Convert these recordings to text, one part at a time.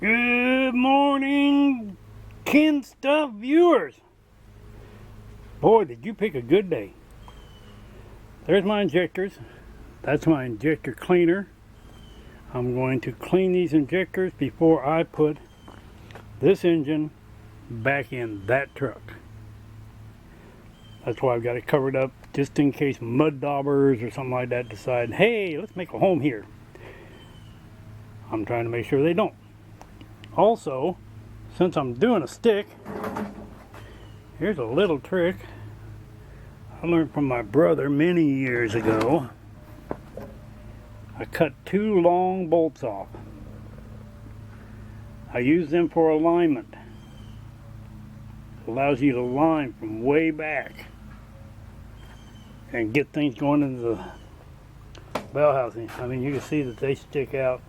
Good morning, Kin Stuff viewers. Boy, did you pick a good day. There's my injectors. That's my injector cleaner. I'm going to clean these injectors before I put this engine back in that truck. That's why I've got it covered up, just in case mud daubers or something like that decide, hey, let's make a home here. I'm trying to make sure they don't. Also, since I'm doing a stick, here's a little trick I learned from my brother many years ago. I cut 2 long bolts off. I use them for alignment. It allows you to line from way back and get things going into the bell housing. I mean, you can see that they stick out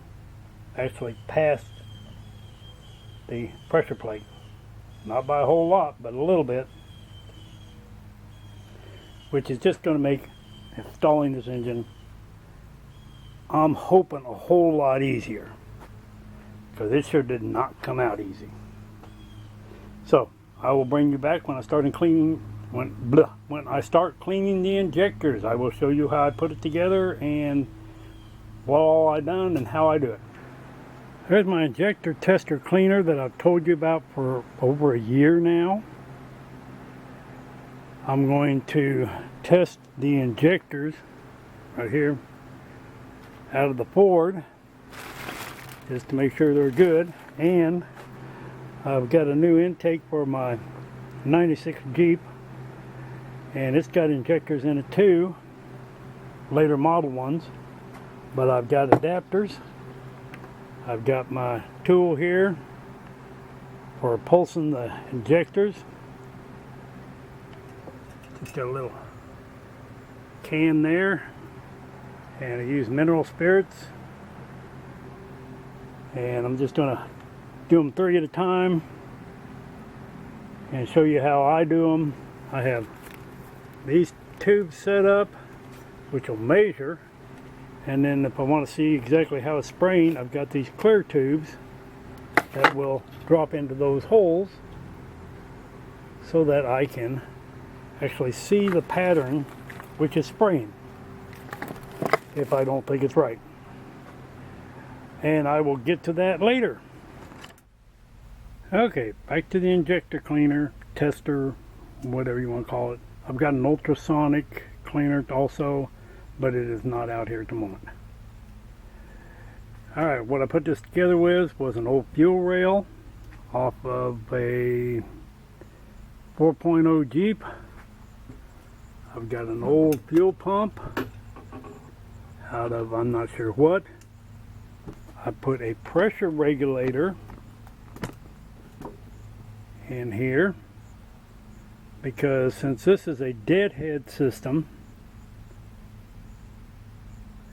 actually past the pressure plate. Not by a whole lot, but a little bit. Which is just going to make installing this engine, I'm hoping, a whole lot easier. Because it sure did not come out easy. So, I will bring you back when I start cleaning, when I start cleaning the injectors. I will show you how I put it together and what all I done and how I do it. Here's my injector tester cleaner that I've told you about for over a year now. I'm going to test the injectors right here out of the Ford just to make sure they're good. And I've got a new intake for my 96 Jeep, and it's got injectors in it too, later model ones, but I've got adapters. I've got my tool here for pulsing the injectors. Just got a little can there, and I use mineral spirits, and I'm just going to do them 3 at a time and show you how I do them. I have these tubes set up which will measure, and then if I want to see exactly how it's spraying, I've got these clear tubes that will drop into those holes so that I can actually see the pattern which is spraying if I don't think it's right. And I will get to that later. Okay, back to the injector cleaner, tester, whatever you want to call it. I've got an ultrasonic cleaner also, but it is not out here at the moment. Alright, what I put this together with was an old fuel rail off of a 4.0 Jeep. I've got an old fuel pump out of I'm not sure what. I put a pressure regulator in here because since this is a deadhead system,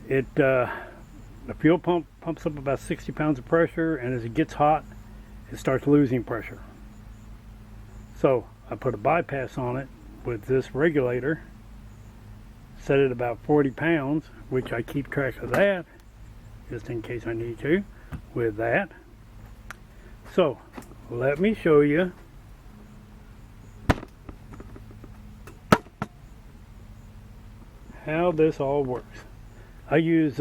the fuel pump pumps up about 60 pounds of pressure, and as it gets hot it starts losing pressure. So I put a bypass on it with this regulator, set it about 40 pounds, which I keep track of that just in case I need to with that. So let me show you how this all works. I use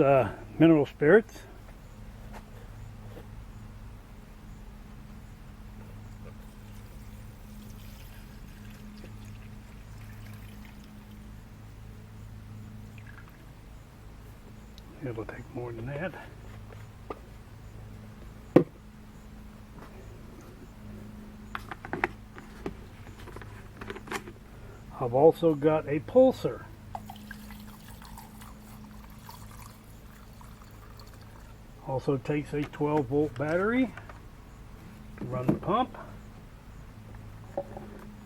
mineral spirits. It'll take more than that. I've also got a pulser. Also takes a 12-volt battery to run the pump.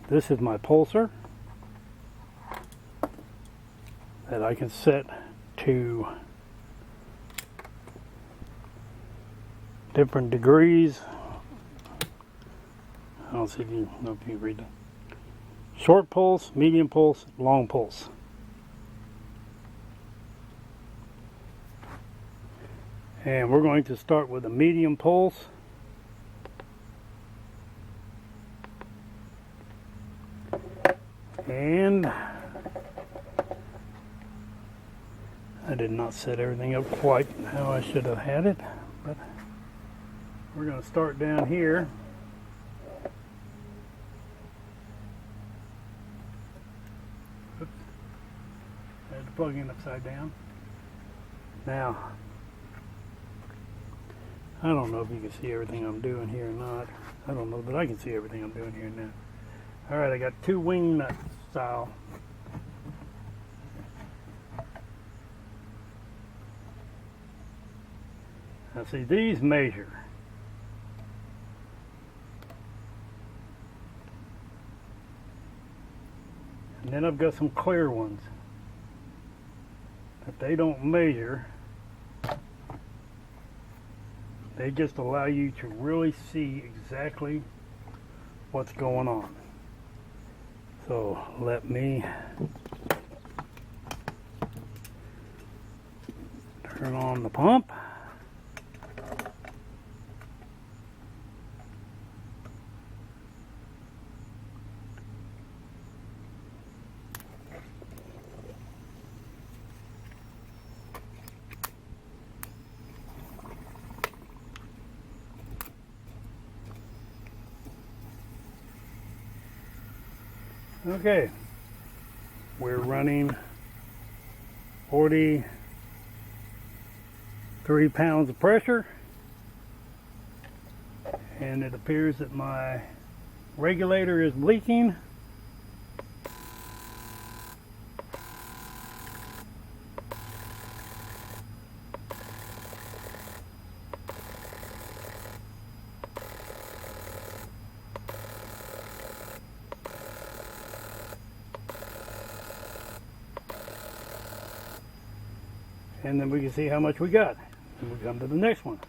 This is my pulser that I can set to different degrees. I don't see if you know if you read that. Short pulse, medium pulse, long pulse. And we're going to start with a medium pulse I did not set everything up quite how I should have had it, but we're going to start down here. Oops. I had the plug in upside down. Now, I don't know if you can see everything I'm doing here or not. I don't know that I can see everything I'm doing here now. Alright, I got 2 wing nut style. Now see, these measure. And then I've got some clear ones. But they don't measure. They just allow you to really see exactly what's going on. So let me turn on the pump. Okay, we're running 43 pounds of pressure, and it appears that my regulator is leaking. And then we can see how much we got. And we come to the next one.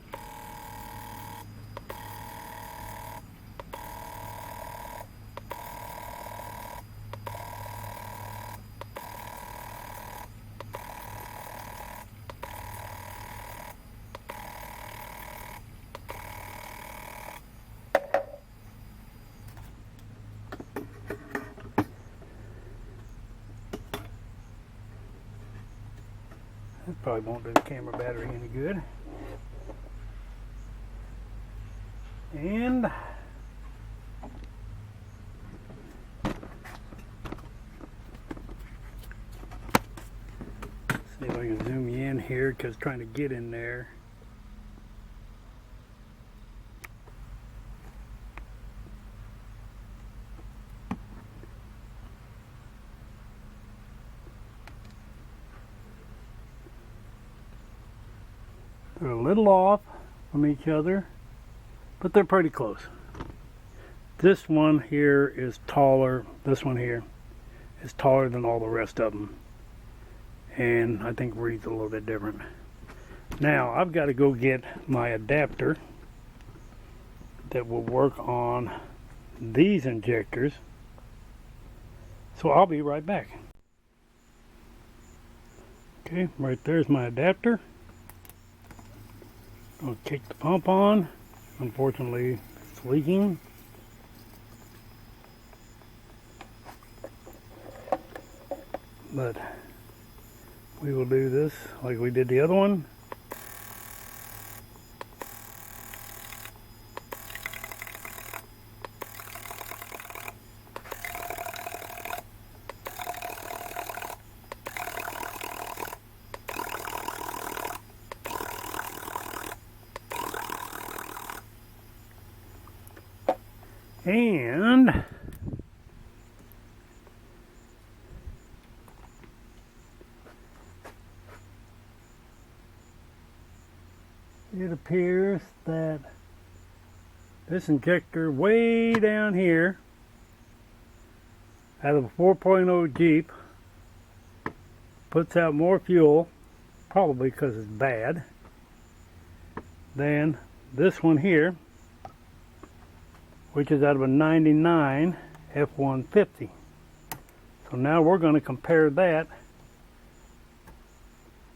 That probably won't do the camera battery any good. And see if I can zoom you in here, because trying to get in there. They're a little off from each other, but they're pretty close. This one here is taller. This one here is taller than all the rest of them, and I think reads a little bit different. Now I've got to go get my adapter that will work on these injectors, so I'll be right back. Okay, right there's my adapter. I'll kick the pump on. Unfortunately, it's leaking. But we will do this like we did the other one. And it appears that this injector way down here out of a 4.0 Jeep puts out more fuel, probably because it's bad, than this one here, which is out of a 99 F-150. So now we're going to compare that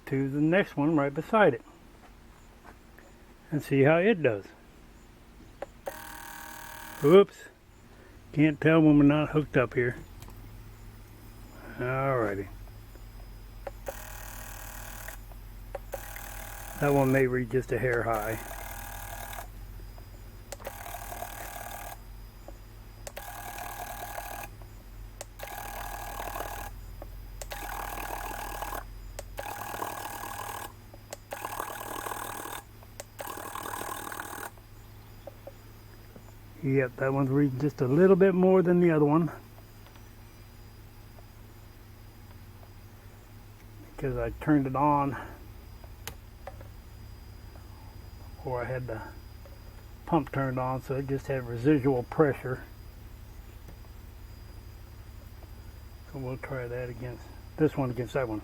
to the next one right beside it and see how it does. Oops, can't tell when we're not hooked up here. Alrighty. That one may read just a hair high. Yep, that one's reading just a little bit more than the other one. Because I turned it on before I had the pump turned on, so it just had residual pressure. So we'll try that against this one against that one.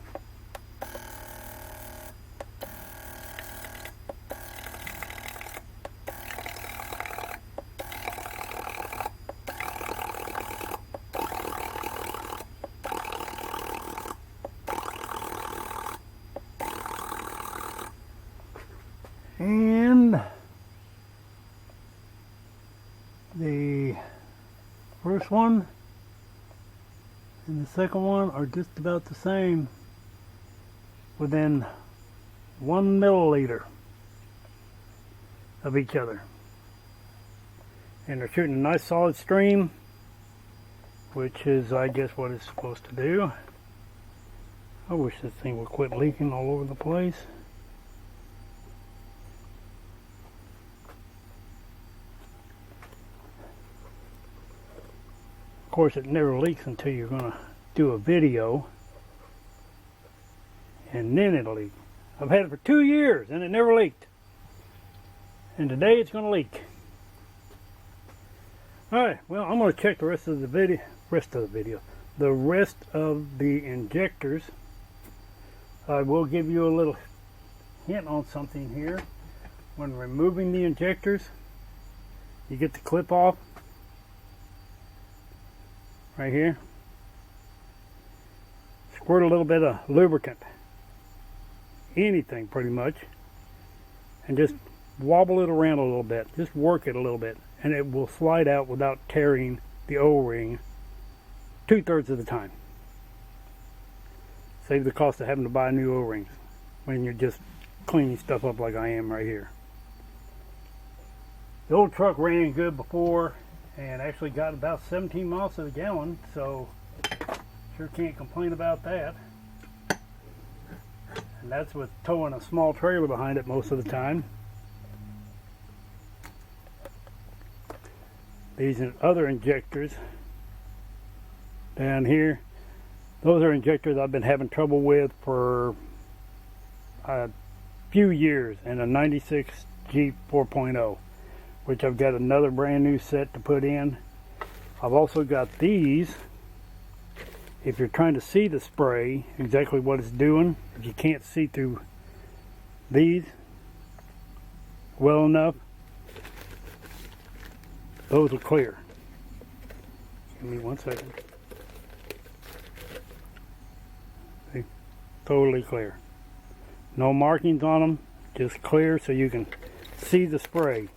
And the first one and the second one are just about the same, within 1 milliliter of each other. And they're shooting a nice solid stream, which is, I guess, what it's supposed to do. I wish this thing would quit leaking all over the place. Of course, it never leaks until you're going to do a video, and then it'll leak. I've had it for 2 years and it never leaked, and today it's going to leak. Alright, well, I'm going to check the rest of the rest of the injectors. I will give you a little hint on something here. When removing the injectors, you get the clip off right here. Squirt a little bit of lubricant, anything pretty much, and just wobble it around a little bit. Just work it a little bit, and it will slide out without tearing the O-ring 2/3 of the time. Save the cost of having to buy new O-rings when you're just cleaning stuff up like I am right here. The old truck ran good before, and actually got about 17 miles to the gallon, so sure can't complain about that. And that's with towing a small trailer behind it most of the time. These other injectors down here, those are injectors I've been having trouble with for a few years in a 96 Jeep 4.0. which I've got another brand new set to put in. I've also got these. If you're trying to see the spray, exactly what it's doing, if you can't see through these well enough, those are clear. Give me 1 second. See? Totally clear. No markings on them, just clear so you can see the spray.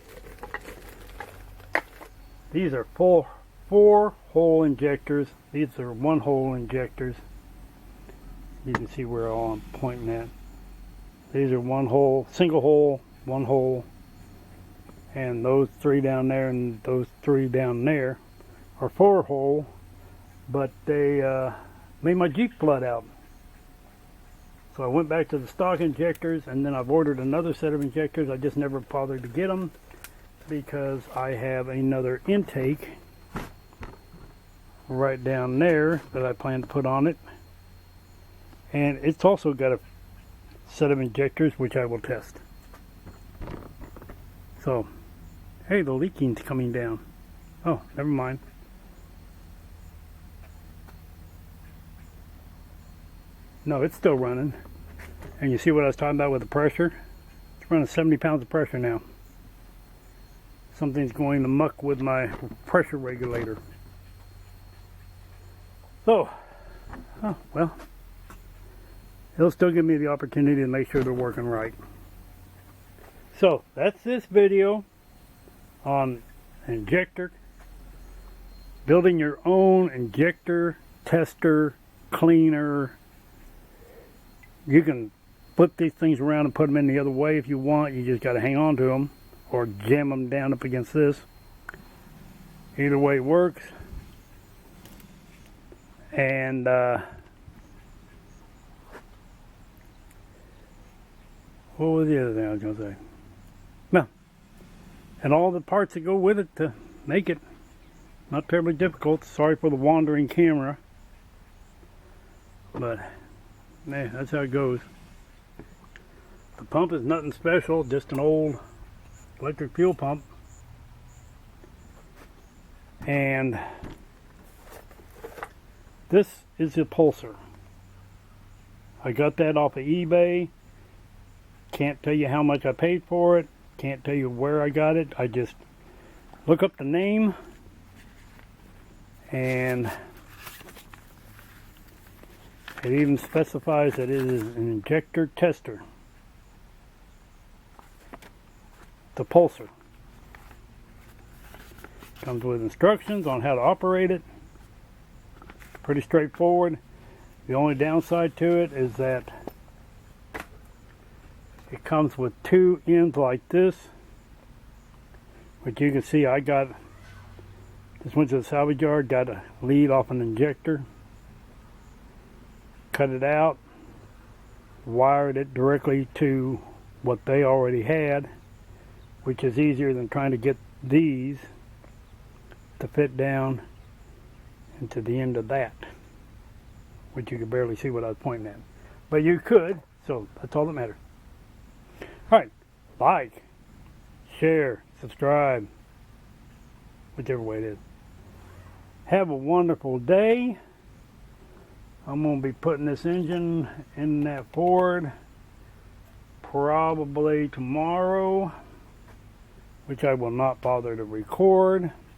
These are four-hole injectors. These are one-hole injectors. You can see where all I'm pointing at. These are one hole, single hole, one hole, and those three down there and those three down there are 4-hole, but they made my Jeep flood out. So I went back to the stock injectors, and then I've ordered another set of injectors. I just never bothered to get them, because I have another intake right down there that I plan to put on it, and it's also got a set of injectors which I will test. So, hey, the leaking's coming down. Oh, never mind. No, it's still running, and you see what I was talking about with the pressure? It's running 70 pounds of pressure now. Something's going to muck with my pressure regulator. So, oh, well, it'll still give me the opportunity to make sure they're working right. So, that's this video on injector, building your own injector, tester, cleaner. You can flip these things around and put them in the other way if you want. You just got to hang on to them or jam them down up against this. Either way works. And what was the other thing I was going to say? No. And all the parts that go with it to make it. Not terribly difficult. Sorry for the wandering camera. But, man, that's how it goes. The pump is nothing special, just an old electric fuel pump. And this is a pulser. I got that off of eBay. Can't tell you how much I paid for it. Can't tell you where I got it. I just look up the name and it even specifies that it is an injector tester. The pulser. Comes with instructions on how to operate it. Pretty straightforward. The only downside to it is that it comes with two ends like this, which you can see I got, just went to the salvage yard, got a lead off an injector, cut it out, wired it directly to what they already had, which is easier than trying to get these to fit down into the end of that, which you could barely see what I was pointing at. But you could, so that's all that matters. Alright, like, share, subscribe, whichever way it is. Have a wonderful day. I'm going to be putting this engine in that Ford probably tomorrow, which I will not bother to record.